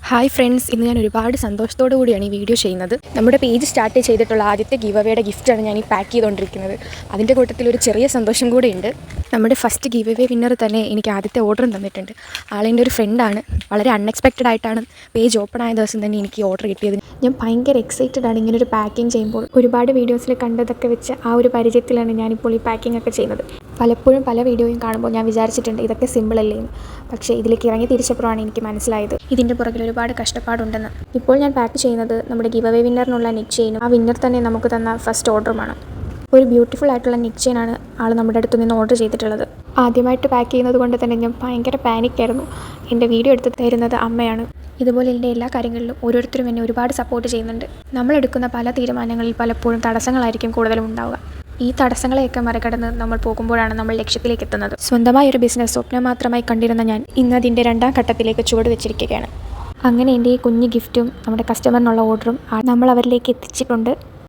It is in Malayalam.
ഹായ് ഫ്രണ്ട്സ്, ഇന്ന് ഞാൻ ഒരുപാട് സന്തോഷത്തോടു കൂടിയാണ് ഈ വീഡിയോ ചെയ്യുന്നത്. നമ്മുടെ പേജ് സ്റ്റാർട്ട് ചെയ്തിട്ടുള്ള ആദ്യത്തെ ഗിവ് അവേയുടെ ഗിഫ്റ്റാണ് ഞാൻ ഈ പാക്ക് ചെയ്തുകൊണ്ടിരിക്കുന്നത്. അതിൻ്റെ കൂട്ടത്തിൽ ഒരു ചെറിയ സന്തോഷം കൂടെ ഉണ്ട്. നമ്മുടെ ഫസ്റ്റ് ഗിവ് അവേ വിന്നർ തന്നെ എനിക്ക് ആദ്യത്തെ ഓർഡറും തന്നിട്ടുണ്ട്. ആളെൻ്റെ ഒരു ഫ്രണ്ടാണ്. വളരെ അൺഎക്സ്പെക്റ്റഡ് ആയിട്ടാണ് പേജ് ഓപ്പൺ ആയ ദിവസം തന്നെ എനിക്ക് ഈ ഓർഡർ കിട്ടിയത്. ഞാൻ ഭയങ്കര എക്സൈറ്റഡ് ആണ് ഇങ്ങനൊരു പാക്കിങ് ചെയ്യുമ്പോൾ. ഒരുപാട് വീഡിയോസിൽ കണ്ടതൊക്കെ വെച്ച് ആ ഒരു പരിചയത്തിലാണ് ഞാനിപ്പോൾ ഈ പാക്കിംഗ് ഒക്കെ ചെയ്യുന്നത്. പലപ്പോഴും പല വീഡിയോയും കാണുമ്പോൾ ഞാൻ വിചാരിച്ചിട്ടുണ്ട് ഇതൊക്കെ സിമ്പിളല്ലേ എന്ന്. പക്ഷേ ഇതിലേക്ക് ഇറങ്ങി തിരിച്ചപ്പോഴാണ് എനിക്ക് മനസ്സിലായത് ഇതിൻ്റെ പുറകിൽ ഒരുപാട് കഷ്ടപ്പാടുണ്ടെന്ന്. ഇപ്പോൾ ഞാൻ പാക്ക് ചെയ്യുന്നത് നമ്മുടെ ഗിവ് അവേ വിന്നറിനുള്ള നിക് ചെയിനും ആ വിന്നർ തന്നെ നമുക്ക് തന്ന ഫസ്റ്റ് ഓർഡറുമാണ്. ഒരു ബ്യൂട്ടിഫുൾ ആയിട്ടുള്ള നിക് ചെയിനാണ് ആൾ നമ്മുടെ അടുത്ത് നിന്ന് ഓർഡർ ചെയ്തിട്ടുള്ളത്. ആദ്യമായിട്ട് പാക്ക് ചെയ്യുന്നത് കൊണ്ട് തന്നെ ഞാൻ ഭയങ്കര പാനിക്കായിരുന്നു. എൻ്റെ വീഡിയോ എടുത്ത് തരുന്നത് അമ്മയാണ്. ഇതുപോലെ എൻ്റെ എല്ലാ കാര്യങ്ങളിലും ഓരോരുത്തരും എന്നെ ഒരുപാട് സപ്പോർട്ട് ചെയ്യുന്നുണ്ട്. നമ്മളെടുക്കുന്ന പല തീരുമാനങ്ങളിൽ പലപ്പോഴും തടസ്സങ്ങളായിരിക്കും കൂടുതലും ഉണ്ടാവുക. ഈ തടസ്സങ്ങളെയൊക്കെ മറികടന്ന് നമ്മൾ പോകുമ്പോഴാണ് നമ്മൾ ലക്ഷ്യത്തിലേക്ക് എത്തുന്നത്. സ്വന്തമായ ഒരു ബിസിനസ് സ്വപ്നം മാത്രമായി കണ്ടിരുന്ന ഞാൻ ഇന്ന് അതിൻ്റെ 2ാം ഘട്ടത്തിലേക്ക് ചുവട് വെച്ചിരിക്കുകയാണ്. അങ്ങനെ എൻ്റെ ഈ കുഞ്ഞു ഗിഫ്റ്റും നമ്മുടെ കസ്റ്റമറിനുള്ള ഓർഡറും നമ്മൾ അവരിലേക്ക് എത്തിച്ചിട്ടുണ്ട്.